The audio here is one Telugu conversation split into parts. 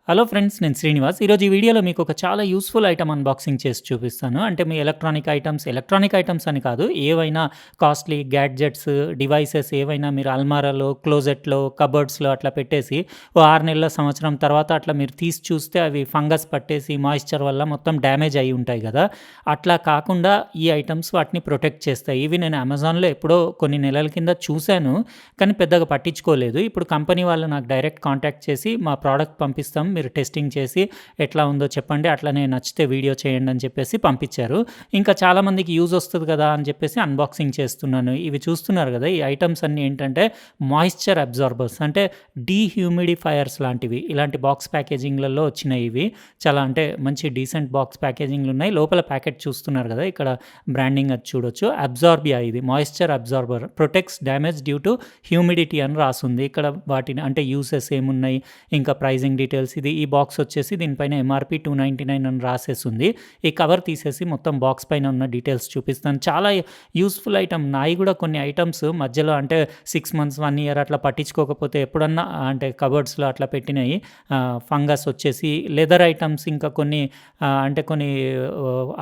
హలో ఫ్రెండ్స్, నేను శ్రీనివాస్. ఈరోజు ఈ వీడియోలో మీకు ఒక చాలా యూస్‌ఫుల్ ఐటెమ్ అన్బాక్సింగ్ చేసి చూపిస్తాను. అంటే మీ ఎలక్ట్రానిక్ ఐటెమ్స్ అని కాదు, ఏవైనా కాస్ట్‌లీ గ్యాడ్జెట్స్, డివైసెస్ ఏవైనా మీరు అల్మారాలో, క్లోజెట్‌లో, కబోర్డ్స్‌లో అట్లా పెట్టేసి ఓ 6 నెలల, సంవత్సరం తర్వాత అట్లా మీరు తీసి చూస్తే అవి ఫంగస్ పట్టేసి, మాయిశ్చర్ వల్ల మొత్తం డ్యామేజ్ అయ్యి ఉంటాయి గదా! అట్లా కాకుండా ఈ ఐటెమ్స్ వాటిని ప్రొటెక్ట్ చేస్తాయి. ఇవి నేను అమెజాన్‌లో ఎప్పుడో కొన్ని నెలల కింద చూసాను. కానీ పెద్దగా పట్టించుకోలేదు. ఇప్పుడు కంపెనీ వాళ్ళు నాకు డైరెక్ట్ కాంటాక్ట్ చేసి మా ప్రొడక్ట్ పంపిస్తాం, మీరు టెస్టింగ్ చేసి ఎట్లా ఉందో చెప్పండి, అట్లనే నచ్చితే వీడియో చేయండి అని చెప్పేసి పంపించారు. ఇంకా చాలామందికి యూజ్ వస్తుంది కదా అని చెప్పేసి అన్బాక్సింగ్ చేస్తున్నాను. ఇవి చూస్తున్నారు కదా, ఈ ఐటమ్స్ అన్నీ ఏంటంటే మాయిశ్చర్ అబ్జార్బర్స్, అంటే డీహ్యూమిడిఫైయర్స్ లాంటివి. ఇలాంటి బాక్స్ ప్యాకేజింగ్లలో వచ్చినాయి ఇవి. చాలా అంటే మంచి డీసెంట్ బాక్స్ ప్యాకేజింగ్లు ఉన్నాయి. లోపల ప్యాకెట్ చూస్తున్నారు కదా, ఇక్కడ బ్రాండింగ్ అది చూడొచ్చు. అబ్జార్బియా, ఇది moisture absorber, protects damage due to humidity అని రాసుంది. ఇక్కడ వాటిని అంటే యూసెస్ ఏమున్నాయి, ఇంకా ప్రైజింగ్ డీటెయిల్స్. ఈ బాక్స్ వచ్చేసి దీనిపైన ఎంఆర్పి 299 అని రాసేసింది. ఈ కవర్ తీసేసి మొత్తం బాక్స్ పైన ఉన్న డీటెయిల్స్ చూపిస్తాను. చాలా యూస్ఫుల్ ఐటమ్. నాయి కూడా కొన్ని ఐటమ్స్ మధ్యలో అంటే 6 మంత్స్, 1 ఇయర్ అట్లా పట్టించుకోకపోతే ఎప్పుడన్నా అంటే కబోర్డ్స్లో అట్లా పెట్టినాయి. ఫంగస్ వచ్చేసి లెదర్ ఐటమ్స్, ఇంకా కొన్ని అంటే కొన్ని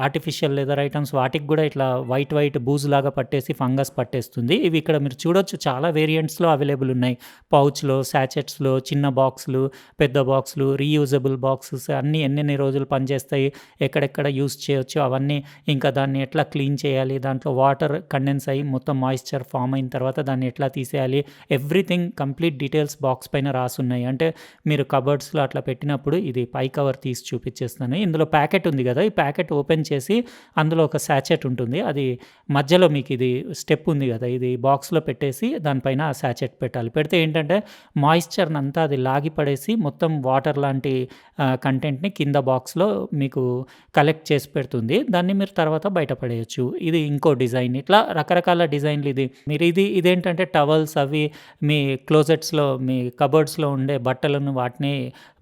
ఆర్టిఫిషియల్ లెదర్ ఐటమ్స్, వాటికి కూడా ఇట్లా వైట్ బూజు లాగా పట్టేసి ఫంగస్ పట్టేస్తుంది. ఇవి ఇక్కడ మీరు చూడొచ్చు, చాలా వేరియంట్స్లో అవైలబుల్ ఉన్నాయి. పౌచ్లో, సాచెట్స్లో, చిన్న బాక్సులు, పెద్ద బాక్సులు, రీయూజబుల్ బాక్సెస్ అన్నీ ఎన్నెన్ని రోజులు పనిచేస్తాయి, ఎక్కడెక్కడ యూజ్ చేయొచ్చు అవన్నీ, ఇంకా దాన్ని ఎట్లా క్లీన్ చేయాలి, దాంట్లో వాటర్ కండెన్స్ అయ్యి మొత్తం మాయిశ్చర్ ఫామ్ అయిన తర్వాత దాన్ని ఎట్లా తీసేయాలి, ఎవ్రీథింగ్ కంప్లీట్ డీటెయిల్స్ బాక్స్ పైన రాసున్నాయి. అంటే మీరు కబర్డ్స్లో అట్లా పెట్టినప్పుడు ఇది పై కవర్ తీసి చూపించేస్తాను. ఇందులో ప్యాకెట్ ఉంది కదా, ఈ ప్యాకెట్ ఓపెన్ చేసి అందులో ఒక సాచెట్ ఉంటుంది. అది మధ్యలో మీకు ఇది స్టెప్ ఉంది కదా, ఇది బాక్స్లో పెట్టేసి దానిపైన ఆ సాచెట్ పెట్టాలి. పెడితే ఏంటంటే మాయిశ్చర్ని అంతా అది లాగి పడేసి మొత్తం వాటర్ లాంటి కంటెంట్ని కింద బాక్స్లో మీకు కలెక్ట్ చేసి పెడుతుంది. దాన్ని మీరు తర్వాత బయటపడేయచ్చు. ఇది ఇంకో డిజైన్. ఇట్లా రకరకాల డిజైన్లు. మీరు ఇదేంటంటే టవల్స్, అవి మీ క్లోజెట్స్లో, మీ కబోర్డ్స్లో ఉండే బట్టలను వాటిని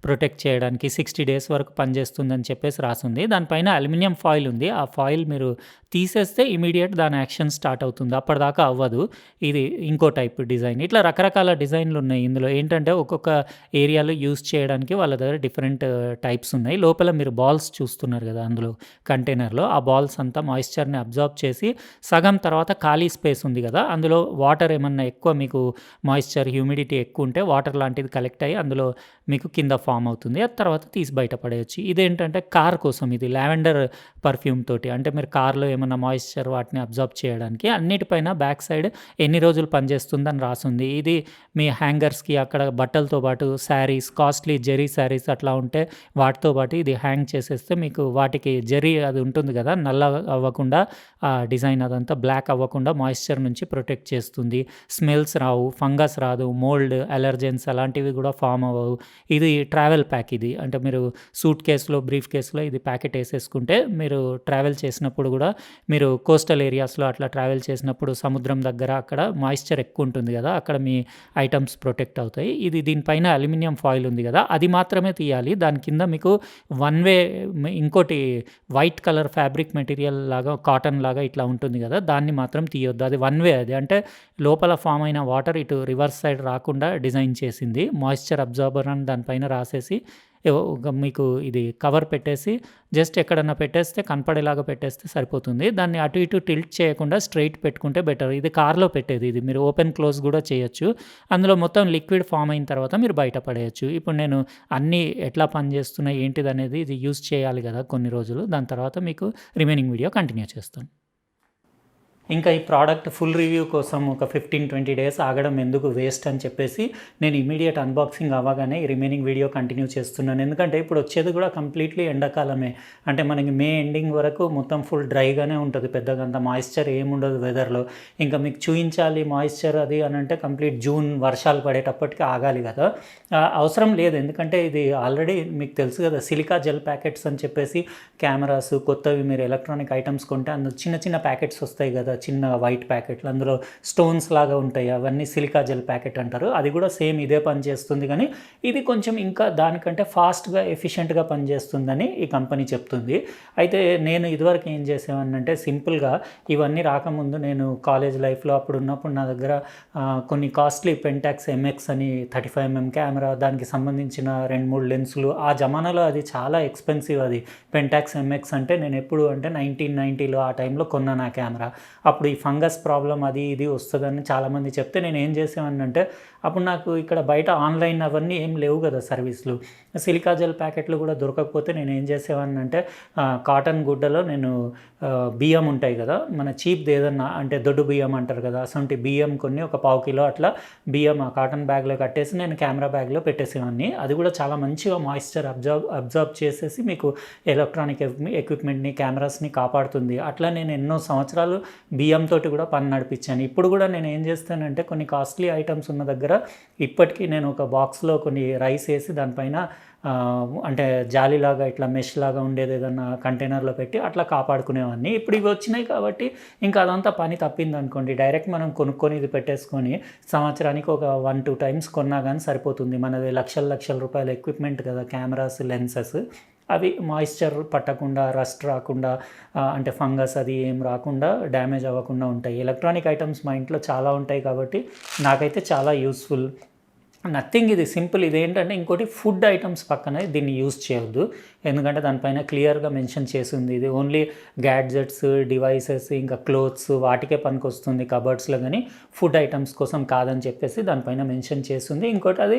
ప్రొటెక్ట్ చేయడానికి 60 డేస్ వరకు పనిచేస్తుందని చెప్పేసి రాసుంది. దానిపైన అల్యూమినియం ఫాయిల్ ఉంది. ఆ ఫాయిల్ మీరు తీసేస్తే ఇమీడియట్ దాని యాక్షన్ స్టార్ట్ అవుతుంది, అప్పటిదాకా అవ్వదు. ఇది ఇంకో టైప్ డిజైన్. ఇట్లా రకరకాల డిజైన్లు ఉన్నాయి. ఇందులో ఏంటంటే ఒక్కొక్క ఏరియాలో యూజ్ చేయడానికి వాళ్ళ దగ్గర డిఫరెంట్ టైప్స్ ఉన్నాయి. లోపల మీరు బాల్స్ చూస్తున్నారు కదా, అందులో కంటైనర్లో ఆ బాల్స్ అంతా మాయిశ్చర్ని అబ్జార్బ్ చేసి సగం తర్వాత ఖాళీ స్పేస్ ఉంది కదా, అందులో వాటర్ ఏమన్నా ఎక్కువ, మీకు మాయిశ్చర్ హ్యూమిడిటీ ఎక్కువ ఉంటే వాటర్ లాంటిది కలెక్ట్ అయ్యి అందులో మీకు కింద ఫామ్ అవుతుంది. ఆ తర్వాత తీసి బయటపడేయచ్చు. ఇదేంటంటే కార్ కోసం, ఇది లావెండర్ పర్ఫ్యూమ్ తోటి, అంటే మీరు కార్లో ఏమన్నా మాయిశ్చర్ వాటిని అబ్జార్బ్ చేయడానికి. అన్నిటిపైన బ్యాక్ సైడ్ ఎన్ని రోజులు పనిచేస్తుందని రాసుంది. ఇది మీ హ్యాంగర్స్కి అక్కడ బట్టలతో పాటు శారీస్, కాస్ట్లీ జెరీ శారీస్ అట్లా ఉంటే వాటితో పాటు ఇది హ్యాంగ్ చేసేస్తే మీకు వాటికి జెరీ అది ఉంటుంది కదా, నల్ల అవ్వకుండా, ఆ డిజైన్ అదంతా బ్లాక్ అవ్వకుండా మాయిశ్చర్ నుంచి ప్రొటెక్ట్ చేస్తుంది. స్మెల్స్ రావు, ఫంగస్ రాదు, మోల్డ్, అలర్జెన్స్ అలాంటివి కూడా ఫామ్ అవ్వవు. ఇది ట్రావెల్ ప్యాక్. ఇది అంటే మీరు సూట్ కేసులో, బ్రీఫ్ కేసులో ఇది ప్యాకెట్ వేసేసుకుంటే మీరు ట్రావెల్ చేసినప్పుడు కూడా, మీరు కోస్టల్ ఏరియాస్లో అట్లా ట్రావెల్ చేసినప్పుడు సముద్రం దగ్గర అక్కడ మాయిశ్చర్ ఎక్కువ ఉంటుంది కదా, అక్కడ మీ ఐటమ్స్ ప్రొటెక్ట్ అవుతాయి. దీనిపైన అల్యూమినియం ఫాయిల్ ఉంది కదా, అది మాత్రమే తీయాలి. దాని కింద మీకు వన్ వే ఇంకోటి వైట్ కలర్ ఫ్యాబ్రిక్ మెటీరియల్ లాగా, కాటన్ లాగా ఇట్లా ఉంటుంది కదా, దాన్ని మాత్రం తీయొద్దు. అది వన్ వే. అది అంటే లోపల ఫామ్ అయిన వాటర్ ఇటు రివర్స్ సైడ్ రాకుండా డిజైన్ చేసింది. మాయిశ్చర్ అబ్జార్బర్ అని దానిపైన రాసేసి మీకు ఇది కవర్ పెట్టేసి జస్ట్ ఎక్కడన్నా పెట్టేస్తే, కనపడేలాగా పెట్టేస్తే సరిపోతుంది. దాన్ని అటు ఇటు టిల్ట్ చేయకుండా స్ట్రైట్ పెట్టుకుంటే బెటర్. ఇది కార్లో పెట్టేది. ఇది మీరు ఓపెన్ క్లోజ్ కూడా చేయొచ్చు. అందులో మొత్తం లిక్విడ్ ఫామ్ అయిన తర్వాత మీరు బయట పడేయచ్చు. ఇప్పుడు నేను అన్నీ ఎట్లా పనిచేస్తున్నాయి ఏంటిదనేది ఇది యూజ్ చేయాలి కదా కొన్ని రోజులు, దాని తర్వాత మీకు రిమైనింగ్ వీడియో కంటిన్యూ చేస్తాను. ఇంకా ఈ ప్రోడక్ట్ ఫుల్ రివ్యూ కోసం ఒక 15-20 డేస్ ఆగడం ఎందుకు వేస్ట్ అని చెప్పేసి నేను ఇమీడియట్ అన్బాక్సింగ్ అవ్వగానే ఈ రిమైనింగ్ వీడియో కంటిన్యూ చేస్తున్నాను. ఎందుకంటే ఇప్పుడు వచ్చేది కూడా కంప్లీట్లీ ఎండాకాలమే. అంటే మనకి మే ఎండింగ్ వరకు మొత్తం ఫుల్ డ్రైగానే ఉంటుంది, పెద్దగా అంత మాయిశ్చర్ ఏముండదు వెదర్లో. ఇంకా మీకు చూపించాలి మాయిశ్చర్ అది అని అంటే కంప్లీట్ జూన్ వర్షాలు పడేటప్పటికి ఆగాలి కదా, అవసరం లేదు. ఎందుకంటే ఇది ఆల్రెడీ మీకు తెలుసు కదా, సిలికా జెల్ ప్యాకెట్స్ అని చెప్పేసి కెమెరాస్ కొత్తవి మీరు ఎలక్ట్రానిక్ ఐటమ్స్ కొంటే అందులో చిన్న చిన్న ప్యాకెట్స్ వస్తాయి కదా, కదా చిన్న వైట్ ప్యాకెట్లు, అందులో స్టోన్స్ లాగా ఉంటాయి, అవన్నీ సిలికా జెల్ ప్యాకెట్ అంటారు. అది కూడా సేమ్ ఇదే పని చేస్తుంది, కానీ ఇది కొంచెం ఇంకా దానికంటే ఫాస్ట్గా ఎఫిషియెంట్గా పనిచేస్తుందని ఈ కంపెనీ చెప్తుంది. అయితే నేను ఇదివరకు ఏం చేసేవాడినంటే సింపుల్గా ఇవన్నీ రాకముందు నేను కాలేజ్ లైఫ్లో అప్పుడు ఉన్నప్పుడు నా దగ్గర కొన్ని కాస్ట్లీ పెంటాక్స్ ఎంఎక్స్ అని 35mm కెమెరా, దానికి సంబంధించిన 2-3 లెన్సులు. ఆ జమానాలో అది చాలా ఎక్స్పెన్సివ్. అది పెంటాక్స్ ఎంఎక్స్ అంటే నేను ఎప్పుడు అంటే 1990లో ఆ టైంలో కొన్నాను ఆ కెమెరా. అప్పుడు ఈ ఫంగస్ ప్రాబ్లం అది ఇది వస్తుందని చాలామంది చెప్తే నేను ఏం చేసేవాడినంటే, అప్పుడు నాకు ఇక్కడ బయట ఆన్లైన్ అవన్నీ ఏం లేవు కదా సర్వీస్లు, సిలికా జెల్ ప్యాకెట్లు కూడా దొరకకపోతే నేను ఏం చేసేవాడిని అంటే కాటన్ గుడ్డలో నేను బియ్యం ఉంటాయి కదా మన చీప్ది ఏదన్నా అంటే దొడ్డు బియ్యం అంటారు కదా, అసలు బియ్యం కొన్ని ఒక 1/2 కిలో అట్లా బియ్యం ఆ కాటన్ బ్యాగ్లో కట్టేసి నేను కెమెరా బ్యాగ్లో పెట్టేసేవాడిని. అది కూడా చాలా మంచిగా మాయిశ్చర్ అబ్జర్బ్ చేసేసి మీకు ఎలక్ట్రానిక్ ఎక్విప్మెంట్ని కెమెరాస్ని కాపాడుతుంది. అట్లా నేను ఎన్నో సంవత్సరాలు బియ్యంతో కూడా పని నడిపించాను. ఇప్పుడు కూడా నేను ఏం చేస్తానంటే కొన్ని కాస్ట్లీ ఐటమ్స్ ఉన్న దగ్గర ఇప్పటికీ నేను ఒక బాక్స్లో కొన్ని రైస్ వేసి దానిపైన అంటే జాలీలాగా ఇట్లా మెష్ లాగా ఉండేది ఏదన్నా కంటైనర్లో పెట్టి అట్లా కాపాడుకునేవాడిని. ఇప్పుడు ఇవి వచ్చినాయి కాబట్టి ఇంకా అదంతా పని తప్పింది అనుకోండి. డైరెక్ట్ మనం కొనుక్కొని ఇది పెట్టేసుకొని సంవత్సరానికి ఒక 1-2 టైమ్స్ కొన్నా కానీ సరిపోతుంది. మనది లక్షల రూపాయల ఎక్విప్మెంట్ కదా కెమెరాస్, లెన్సెస్. అవి మాయిశ్చర్ పట్టకుండా, రస్ట్ రాకుండా, అంటే ఫంగస్ అది ఏం రాకుండా, డ్యామేజ్ అవ్వకుండా ఉంటాయి. ఎలక్ట్రానిక్ ఐటమ్స్ మా ఇంట్లో చాలా ఉంటాయి కాబట్టి నాకైతే చాలా యూస్ఫుల్. నథింగ్, ఇది సింపుల్. ఇదేంటంటే ఇంకోటి ఫుడ్ ఐటమ్స్ పక్కన దీన్ని యూజ్ చేయొద్దు, ఎందుకంటే దానిపైన క్లియర్గా మెన్షన్ చేసింది ఇది ఓన్లీ గ్యాడ్జెట్స్, డివైసెస్, ఇంకా క్లోత్స్ వాటికే పనికి వస్తుంది కబర్డ్స్లో, కానీ ఫుడ్ ఐటమ్స్ కోసం కాదని చెప్పేసి దానిపైన మెన్షన్ చేస్తుంది. ఇంకోటి అది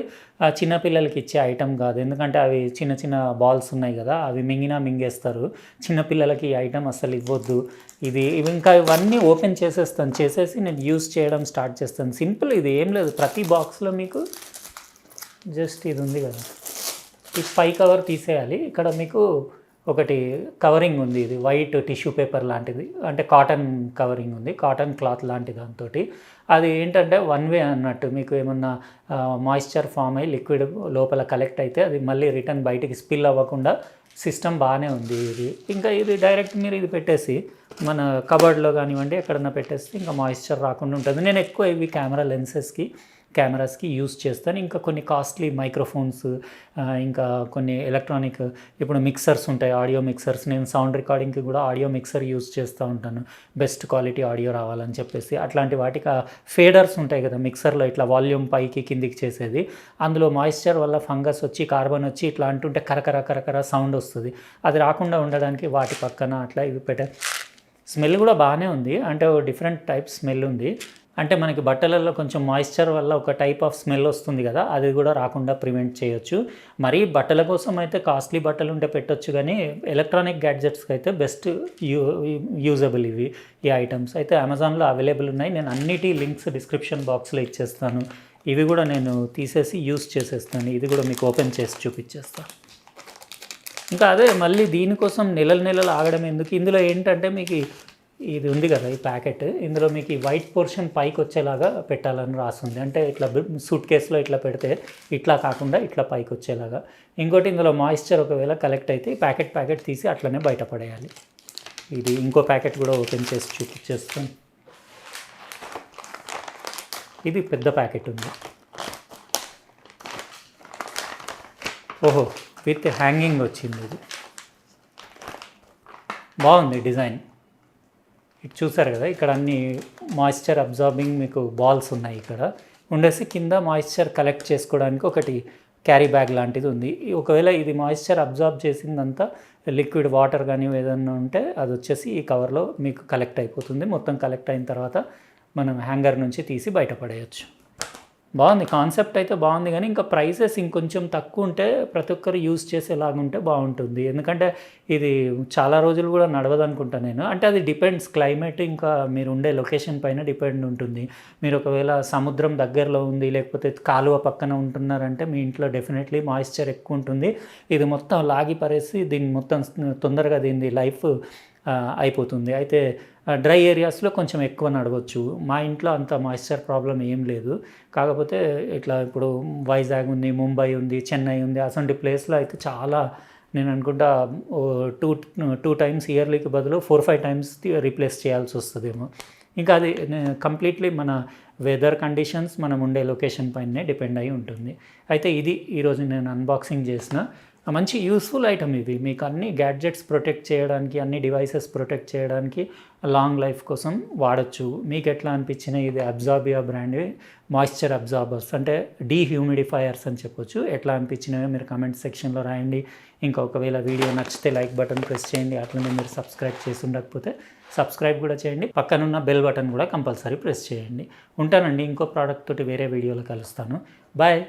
చిన్నపిల్లలకి ఇచ్చే ఐటమ్ కాదు, ఎందుకంటే అవి చిన్న చిన్న బాల్స్ ఉన్నాయి కదా, అవి మింగేస్తారు. చిన్నపిల్లలకి ఈ ఐటమ్ అసలు ఇవ్వద్దు. ఇవి ఇంకా ఇవన్నీ ఓపెన్ చేసేసి నేను యూజ్ చేయడం స్టార్ట్ చేస్తాను. సింపుల్, ఇది ఏం లేదు. ప్రతి బాక్స్లో మీకు జస్ట్ ఇది ఉంది కదా, ఈ పై కవర్ తీసేయాలి. ఇక్కడ మీకు ఒకటి కవరింగ్ ఉంది, ఇది వైట్ టిష్యూ పేపర్ లాంటిది, అంటే కాటన్ కవరింగ్ ఉంది, కాటన్ క్లాత్ లాంటి దాంతో. అది ఏంటంటే 1 వే అన్నట్టు, మీకు ఏమన్నా మాయిశ్చర్ ఫామ్ అయ్యి లిక్విడ్ లోపల కలెక్ట్ అయితే అది మళ్ళీ రిటర్న్ బయటికి స్పిల్ అవ్వకుండా సిస్టమ్ బాగానే ఉంది ఇది. ఇంకా ఇది డైరెక్ట్ మీరు ఇది పెట్టేసి మన కబర్డ్లో కానివ్వండి ఎక్కడన్నా పెట్టేస్తే ఇంకా మాయిశ్చర్ రాకుండా ఉంటుంది. నేను ఎక్కువ ఇవి కెమెరాస్కి యూస్ చేస్తాను. ఇంకా కొన్ని కాస్ట్లీ మైక్రోఫోన్స్, ఇంకా కొన్ని ఎలక్ట్రానిక్ ఇప్పుడు మిక్సర్స్ ఉంటాయి, ఆడియో మిక్సర్స్. నేను సౌండ్ రికార్డింగ్కి కూడా ఆడియో మిక్సర్ యూస్ చేస్తూ ఉంటాను, బెస్ట్ క్వాలిటీ ఆడియో రావాలని చెప్పేసి. అట్లాంటి వాటికి ఫేడర్స్ ఉంటాయి కదా మిక్సర్లో, ఇట్లా వాల్యూమ్ పైకి కిందికి చేసేది. అందులో మాయిశ్చర్ వల్ల ఫంగస్ వచ్చి, కార్బన్ వచ్చి ఇట్లా అంటుంటే కరకర సౌండ్ వస్తుంది. అది రాకుండా ఉండడానికి వాటి పక్కన అట్లా ఇవి స్మెల్ కూడా బాగానే ఉంది, అంటే డిఫరెంట్ టైప్ స్మెల్ ఉంది. అంటే మనకి బట్టలలో కొంచెం మాయిశ్చర్ వల్ల ఒక టైప్ ఆఫ్ స్మెల్ వస్తుంది కదా, అది కూడా రాకుండా ప్రివెంట్ చేయొచ్చు. మరీ బట్టల కోసం అయితే కాస్ట్లీ బట్టలు ఉంటే పెట్టొచ్చు, కానీ ఎలక్ట్రానిక్ గ్యాడ్జెట్స్కి అయితే బెస్ట్ యూజబుల్ ఈ ఐటమ్స్ అయితే అమెజాన్లో అవైలబుల్ ఉన్నాయి. నేను అన్నిటి లింక్స్ డిస్క్రిప్షన్ బాక్స్లో ఇచ్చేస్తాను. ఇవి కూడా నేను తీసేసి యూజ్ చేసేస్తాను. ఇది కూడా మీకు ఓపెన్ చేసి చూపించేస్తాను. ఇంకా అదే మళ్ళీ దీనికోసం నెలలు ఆగడం ఎందుకు. ఇందులో ఏంటంటే మీకు ఇది ఉంది కదా ఈ ప్యాకెట్, ఇందులో మీకు ఈ వైట్ పోర్షన్ పైకి వచ్చేలాగా పెట్టాలని రాస్తుంది. అంటే ఇట్లా సూట్ కేసులో ఇట్లా పెడితే ఇట్లా కాకుండా ఇట్లా పైకి వచ్చేలాగా. ఇంకోటి ఇందులో మాయిశ్చర్ ఒకవేళ కలెక్ట్ అయితే ఈ ప్యాకెట్ తీసి అట్లనే బయటపడేయాలి. ఇది ఇంకో ప్యాకెట్ కూడా ఓపెన్ చేసి చూపించేస్తాను. ఇది పెద్ద ప్యాకెట్ ఉంది. ఓహో, విత్ హ్యాంగింగ్ వచ్చింది. ఇది బాగుంది డిజైన్. ఇది చూసారు కదా, ఇక్కడ అన్ని మాయిశ్చర్ అబ్జార్బింగ్ మీకు బాల్స్ ఉన్నాయి. ఇక్కడ ఉండేసి కింద మాయిశ్చర్ కలెక్ట్ చేసుకోవడానికి ఒకటి క్యారీ బ్యాగ్ లాంటిది ఉంది. ఒకవేళ ఇది మాయిశ్చర్ అబ్జార్బ్ చేసిందంతా లిక్విడ్ వాటర్ కానీ ఏదన్నా ఉంటే అది వచ్చేసి ఈ కవర్లో మీకు కలెక్ట్ అయిపోతుంది. మొత్తం కలెక్ట్ అయిన తర్వాత మనం హ్యాంగర్ నుంచి తీసి బయటపడేయచ్చు. బాగుంది, కాన్సెప్ట్ అయితే బాగుంది, కానీ ఇంకా ప్రైసెస్ ఇంకొంచెం తక్కువ ఉంటే ప్రతి ఒక్కరు యూజ్ చేసేలాగుంటే బాగుంటుంది. ఎందుకంటే ఇది చాలా రోజులు కూడా నడవదు అనుకుంటా నేను. అంటే అది డిపెండ్స్, క్లైమేట్ ఇంకా మీరు ఉండే లొకేషన్ పైన డిపెండ్ ఉంటుంది. మీరు ఒకవేళ సముద్రం దగ్గరలో ఉంది, లేకపోతే కాలువ పక్కన ఉంటున్నారంటే మీ ఇంట్లో డెఫినెట్లీ మాయిశ్చర్ ఎక్కువ ఉంటుంది. ఇది మొత్తం లాగి పరేసి దీన్ని మొత్తం తొందరగా దీన్ని లైఫ్ అయిపోతుంది. అయితే డ్రై ఏరియాస్లో కొంచెం ఎక్కువ నడవచ్చు. మా ఇంట్లో అంత మాయిశ్చర్ ప్రాబ్లం ఏం లేదు. కాకపోతే ఇట్లా ఇప్పుడు వైజాగ్ ఉంది, ముంబై ఉంది, చెన్నై ఉంది, అసలు ప్లేస్లో అయితే చాలా, నేను అనుకుంటా 2 టైమ్స్ ఇయర్లీకి బదులు 4-5 టైమ్స్ రీప్లేస్ చేయాల్సి వస్తుందేమో. ఇంకా అది కంప్లీట్లీ మన వెదర్ కండిషన్స్, మనం ఉండే లొకేషన్ పైనే డిపెండ్ అయి ఉంటుంది. అయితే ఇది ఈరోజు నేను అన్బాక్సింగ్ చేసిన మంచి యూస్ఫుల్ ఐటమ్. ఇవి మీకు అన్ని గ్యాడ్జెట్స్ ప్రొటెక్ట్ చేయడానికి, అన్ని డివైసెస్ ప్రొటెక్ట్ చేయడానికి, లాంగ్ లైఫ్ కోసం వాడచ్చు. మీకు ఎట్లా అనిపించిన ఇది అబ్జార్బియా బ్రాండ్ మాయిశ్చర్ అబ్జార్బర్స్, అంటే డీహ్యూమిడిఫైయర్స్ అని చెప్పొచ్చు. ఎట్లా అనిపించినవో మీరు కమెంట్ సెక్షన్లో రాయండి. ఇంకా ఒకవేళ వీడియో నచ్చితే లైక్ బటన్ ప్రెస్ చేయండి. అట్లనే మీరు సబ్స్క్రైబ్ చేసి ఉండకపోతే సబ్స్క్రైబ్ కూడా చేయండి. పక్కనున్న బెల్ బటన్ కూడా కంపల్సరీ ప్రెస్ చేయండి. ఉంటానండి, ఇంకో ప్రోడక్ట్ తోటి వేరే వీడియోలో కలుస్తాను. బాయ్.